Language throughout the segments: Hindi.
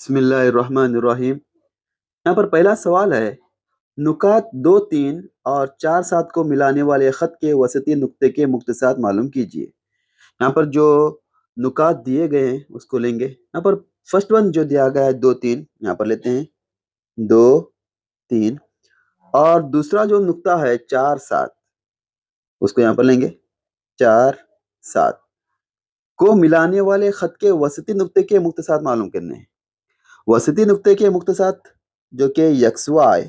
बिस्मिल्लाहिर्रहमानिर्रहीम। यहाँ पर पहला सवाल है, नुकात 2, 3 और 4, 7 को मिलाने वाले ख़त के वसती नुक्ते के मुख्तसात मालूम कीजिए। यहाँ पर जो नुकात दिए गए हैं उसको लेंगे। यहाँ पर फर्स्ट वन जो दिया गया है 2, 3, यहाँ पर लेते हैं 2, 3 और दूसरा जो नुक्ता है 4, 7 उसको यहाँ पर लेंगे 4, 7 को मिलाने वाले ख़त के वसती नुक्ते के मुख्तसात मालूम करने हैं। वसती नुक्ते के मुख्तसात जो कि XY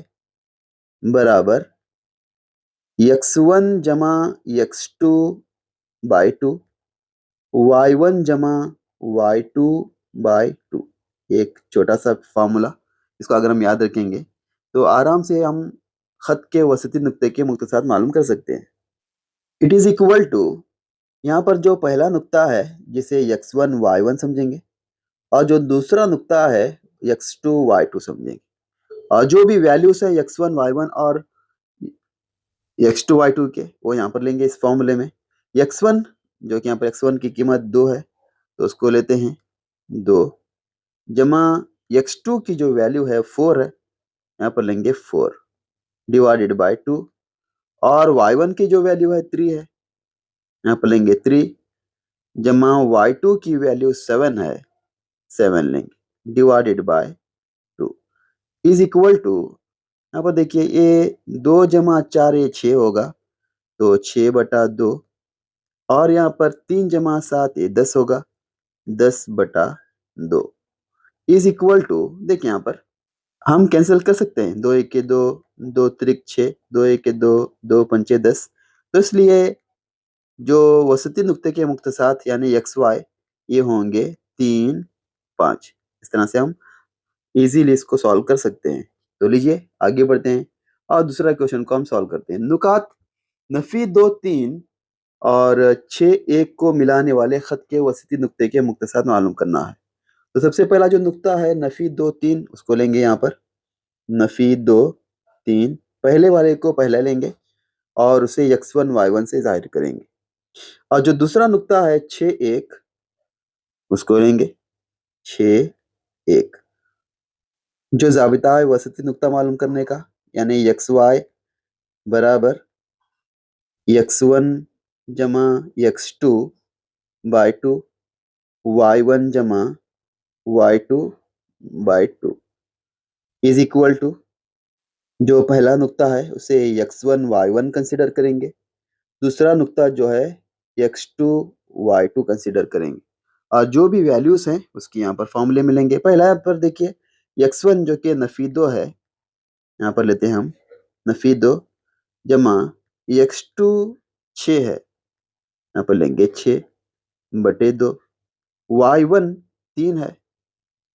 बराबर x1 जमा x2 बाई 2 y1 जमा y2 बाई 2। एक छोटा सा फार्मूला, इसको अगर हम याद रखेंगे तो आराम से हम खत के वसती नुक्ते के मुख्तसात मालूम कर सकते हैं। इट इज इक्वल टू, यहाँ पर जो पहला नुक्ता है जिसे x1 y1 समझेंगे और जो दूसरा नुक्ता है x2 y2 समझेंगे और जो भी वैल्यूज है x1 y1 और x2 y2 के वो यहाँ पर लेंगे इस फॉर्मूले में। x1 जो कि यहाँ पर x1 की कीमत 2 है तो उसको लेते हैं 2 जमा x2 की जो वैल्यू है 4 है, यहाँ पर लेंगे 4 डिवाइडेड बाय 2 और y1 की जो वैल्यू है 3 है, यहाँ पर लेंगे 3 जमा y2 की वैल्यू 7 है, 7 लेंगे divided by 2 is equal to, यहाँ पर देखिए ये 2 जमा 4 ये 6 होगा तो 6/2 और यहाँ पर 3 जमा 7 ये 10 होगा, 10/2 इज इक्वल टू, देखिए यहाँ पर हम कैंसिल कर सकते हैं, 2 1 के 2, 2 त्रिक 6, 2 1 के 2, 2 पंचे 10। तो इसलिए जो वसती नुक्ते के मुख्तसात यानी XY ये होंगे 3, 5। इस तरह से हम इजीली इसको सॉल्व कर सकते हैं। तो लीजिए आगे बढ़ते हैं और दूसरा क्वेश्चन को हम सॉल्व करते हैं। नुकात नफी 2, 3 और 6, 1 को मिलाने वाले खत के वसती नुक्ते के मुख्तसात मालूम करना है। तो सबसे पहला जो नुक्ता है नफी 2, 3 उसको लेंगे यहाँ पर नफी 2, 3 पहले वाले को पहले लेंगे और उसे x1 y1 से जाहिर करेंगे और जो दूसरा नुक्ता है 6, 1 उसको लेंगे 6, 1 जो जाबिता है वसती नुक्ता मालूम करने का यानी XY बराबर x1 जमा x2 बाई 2 y1 जमा y2 by 2 is equal to, जो पहला नुक्ता है उसे x1 y1 कंसिडर करेंगे, दूसरा नुक्ता जो है x2 y2 कंसिडर करेंगे और जो भी वैल्यूज हैं उसकी यहाँ पर फॉर्मूले मिलेंगे। पहला यहाँ पर देखिए x1 जो कि नफी 2 है, यहाँ पर लेते हैं हम नफी 2 जमा x2 6 है, यहाँ पर लेंगे 6/2 y1 3 है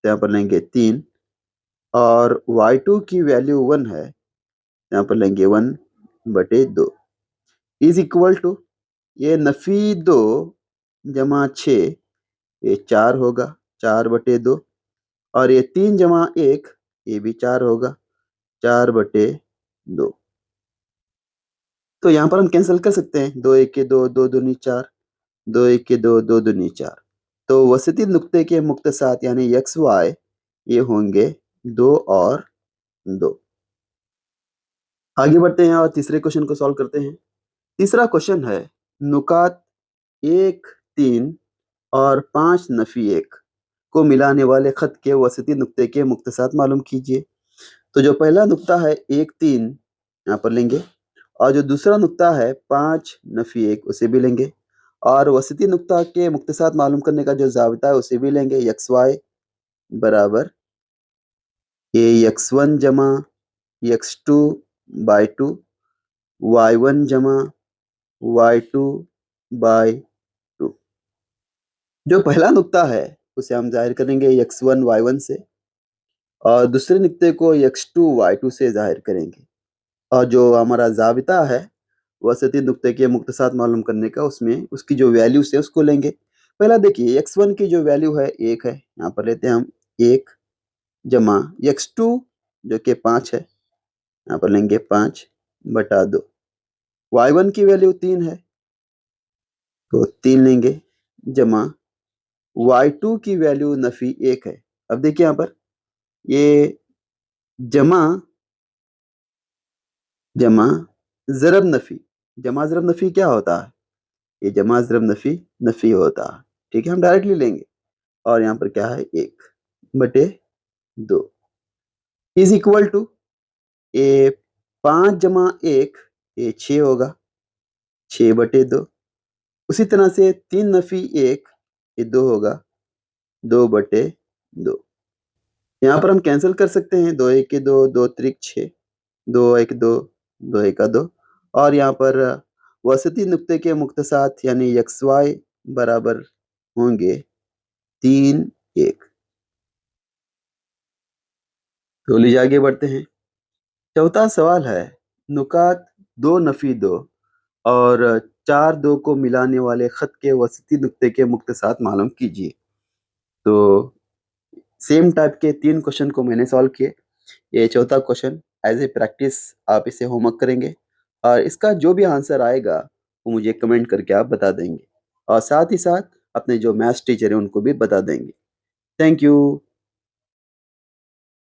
तो यहाँ पर लेंगे 3 और y2 की वैल्यू 1 है, यहाँ पर लेंगे 1/2 इज इक्वल टू, ये नफी 2 जमा 6 ये 4 होगा, 4/2 और ये 3 जमा 1 ये भी 4 होगा, 4/2। तो यहाँ पर हम कैंसिल कर सकते हैं, 2 1 के 2, 2 दूनी 4, 2 1 के 2, 2 दूनी 4। तो वसती नुक्ते के मुख्तसात यानी XY ये होंगे 2 और 2। आगे बढ़ते हैं और तीसरे क्वेश्चन को सॉल्व करते हैं। तीसरा क्वेश्चन है, नुकात 1, 3 और 5 नफी 1 को मिलाने वाले खत के वसती नुक्ते के मुख्तसात मालूम कीजिए। तो जो पहला नुक्ता है 1, 3 यहाँ पर लेंगे और जो दूसरा नुक्ता है 5 नफी 1 उसे भी लेंगे और वसती नुक्ता के मुख्तसात मालूम करने का जो जाबिता है उसे भी लेंगे। XY बराबर ये x1 जमा x2 बाई 2 y1 जमा y2 बाई 2। जो पहला नुक्ता है उसे हम जाहिर करेंगे x1 y1 से और दूसरे नुक्ते को x2 y2 से जाहिर करेंगे और जो हमारा जाबिता है वसती नुक्ते के मुख्तसात मालूम करने का उसमें उसकी जो वैल्यू है उसको लेंगे। पहला देखिए x1 की जो वैल्यू है 1 है, यहाँ पर लेते हैं हम 1 जमा x2 जो कि 5 है, यहाँ पर लेंगे 5/2 y1 की वैल्यू 3 है तो 3 लेंगे जमा y2 की वैल्यू नफी 1 है। अब देखिए यहाँ पर ये जमा जमा ज़रब नफ़ी, जमा ज़रब नफ़ी क्या होता है? ये जमा ज़रब नफ़ी नफ़ी होता है। ठीक है, हम डायरेक्टली लेंगे और यहाँ पर क्या है 1 बटे 2 इज़ इक्वल टू ये 5 जमा 1 ये 6 होगा, 6 बटे 2। उसी तरह से 3 नफ़ी 1 ये 2 होगा, 2 बटे 2। यहाँ पर हम कैंसिल कर सकते हैं, 2 1 के 2, 2 त्रिक 6, 2 1 2, 2 एका 2 और यहाँ पर वसती नुक्ते के मुक्तसात यानी XY बराबर होंगे 3 1। तो लीजिए आगे बढ़ते हैं। चौथा सवाल है, नुकात 2 नफ़ी 2 और 4 2 को मिलाने वाले खत के वसती नुक्ते के मुक्तसात मालूम कीजिए। तो सेम टाइप के 3 क्वेश्चन को मैंने सॉल्व किए। ये चौथा क्वेश्चन एज ए प्रैक्टिस आप इसे होमवर्क करेंगे और इसका जो भी आंसर आएगा वो मुझे कमेंट करके आप बता देंगे और साथ ही साथ अपने जो मैथ्स टीचर हैं उनको भी बता देंगे। Thank you.